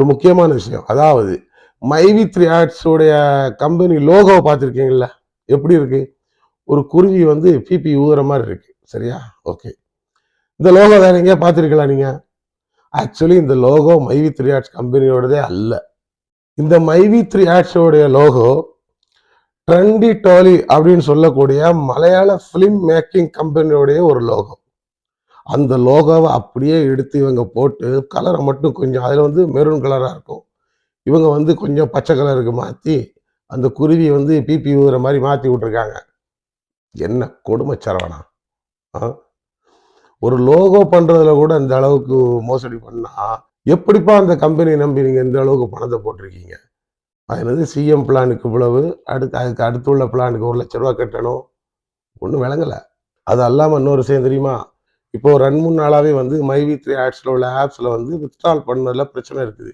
ஒரு முக்கியமான விஷயம். அதாவது மைவி3 ஆட்ஸோடைய கம்பெனி லோகோவை பார்த்துருக்கீங்களா? எப்படி இருக்கு? ஒரு குருவி வந்து பிபி ஊதுற மாதிரி இருக்கு. சரியா? ஓகே. இந்த லோகோ வேற எங்கேயா பார்த்துருக்கலாம் நீங்க? ஆக்சுவலி இந்த லோகோ மைவி3 ஆட்ஸ் கம்பெனியோடதே அல்ல. இந்த மைவி3 ஆட்ஸோடைய லோகோ ட்ரெண்டி டாலி அப்படின்னு சொல்லக்கூடிய மலையாள பிலிம் மேக்கிங் கம்பெனியோடைய ஒரு லோகோ. அந்த லோகோவை அப்படியே எடுத்து இவங்க போட்டு கலரை மட்டும் கொஞ்சம் அதில் வந்து மெரூன் கலராக இருக்கும், இவங்க வந்து கொஞ்சம் பச்சை கலருக்கு மாற்றி அந்த குருவி வந்து பிபி ஊதுற மாதிரி மாற்றி விட்டுருக்காங்க. என்ன கொடுமை சரவணா! ஒரு லோகோ பண்றதுல கூட இந்த அளவுக்கு மோசடி பண்ணா எப்படிப்பா அந்த கம்பெனி நம்பி நீங்க இந்த அளவுக்கு பணத்தை போட்டிருக்கீங்க? அது சிஎம் பிளானுக்கு இவ்வளவு, அதுக்கு அடுத்துள்ள பிளானுக்கு 1,00,000 ரூபா கட்டணும். ஒன்றும் விளங்கல. அது அல்லாமல் இன்னொரு விஷயம் தெரியுமா? இப்போ 2-3 நாளாவே வந்து மைவி3 ஆட்ஸ்ல உள்ள ஆப்ஸ்ல வந்து இன்ஸ்டால் பண்ணதுல பிரச்சனை இருக்குது.